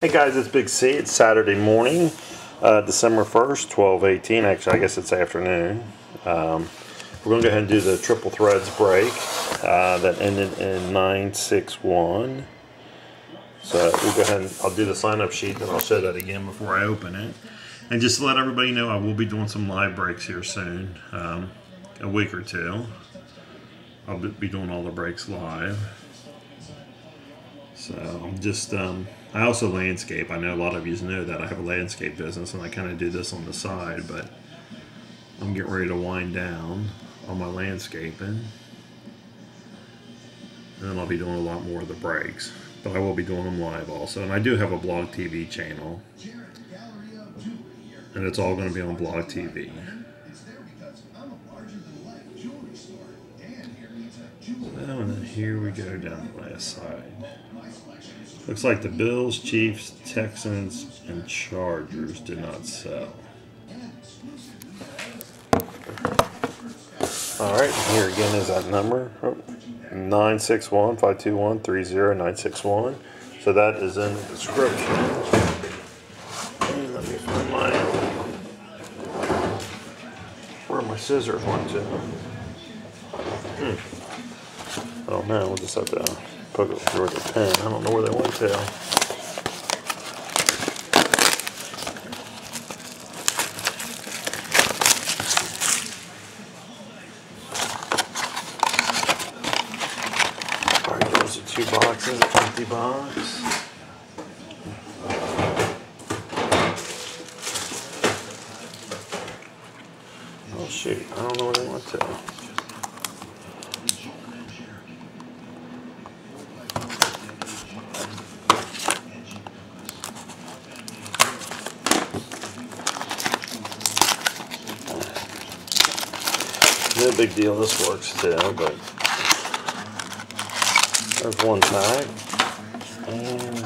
Hey guys, it's Big C. It's Saturday morning, December 1st, 12:18. Actually, I guess it's afternoon. We're going to go ahead and do the triple threads break that ended in 961. So we'll go ahead and I'll do the sign-up sheet, then I'll show that again before I open it. And just to let everybody know, I will be doing some live breaks here soon, a week or two. I'll be doing all the breaks live. So I'm just, I also landscape. I know a lot of you know that I have a landscape business and I kind of do this on the side, but I'm getting ready to wind down on my landscaping. And then I'll be doing a lot more of the breaks, but I will be doing them live also. And I do have a blog TV channel, and it's all going to be on blog TV. Oh, and then here we go down the last side. Looks like the Bills, Chiefs, Texans, and Chargers did not sell. Alright, here again is that number. 961-521-30961. So that is in the description. And let me find where my scissors went to. Oh man, we'll just have to poke it through with a pen. I don't know where they went to. Alright, those are two boxes, empty box. Oh shoot, I don't know where they went to. No big deal, this works too, but there's one tag. And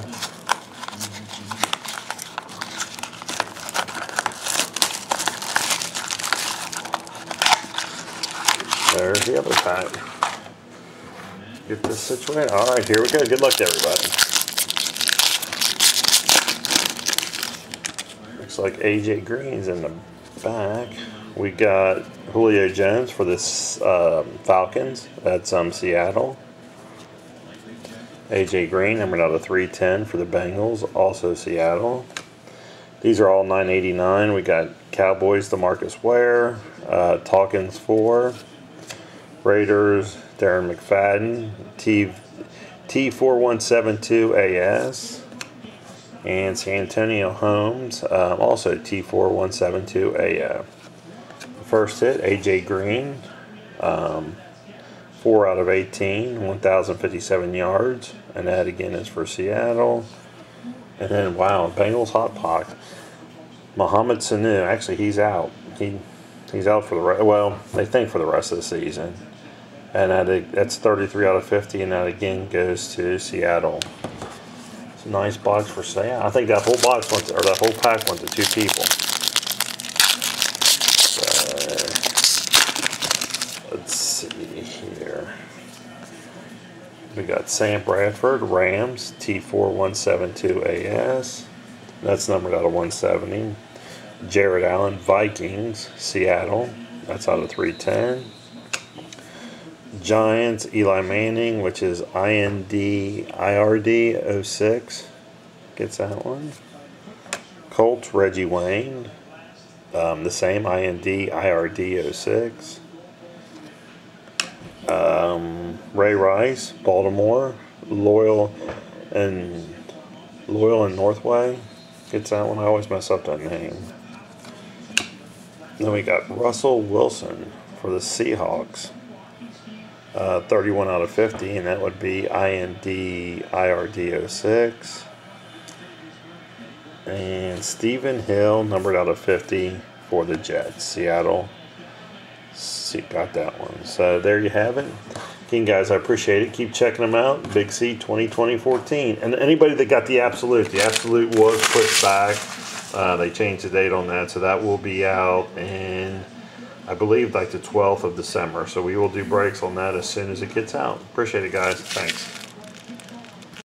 there's the other tag. Get this situated. Alright, here we go. Good luck to everybody. Looks like AJ Green's in the back. We got Julio Jones for this Falcons. That's Seattle. AJ Green, numbered out of 310 for the Bengals, also Seattle. These are all $9.89. We got Cowboys, DeMarcus Ware, Talkins 4, Raiders, Darren McFadden, T4172AS, and San Antonio Holmes, also T4172AF. First hit, AJ Green, 4 out of 18, 1,057 yards, and that again is for Seattle. And then, wow, Bengals hot pot. Mohamed Sanu, actually he's out. He's out for the they think for the rest of the season. And that's 33 out of 50, and that again goes to Seattle. It's a nice box for sale. I think that whole box went to, or that whole pack went to 2 people. Let's see here. We got Sam Bradford, Rams, T4172AS. That's numbered out of 170. Jared Allen, Vikings, Seattle. That's out of 310. Giants, Eli Manning, which is IND-IRD-06. Gets that one. Colts, Reggie Wayne. The same, IND-IRD-06. Ray Rice, Baltimore, Loyal and Northway. Gets that one. I always mess up that name. Then we got Russell Wilson for the Seahawks. 31 out of 50, and that would be IND-IRD-06. And Stephen Hill, numbered out of 50 for the Jets, Seattle. Got that one. So there you have it. Again, guys, I appreciate it. Keep checking them out. Big C 2014. And anybody that got the Absolute was pushed back. They changed the date on that, so that will be out in, I believe, like the 12th of December. So we will do breaks on that as soon as it gets out. Appreciate it, guys. Thanks.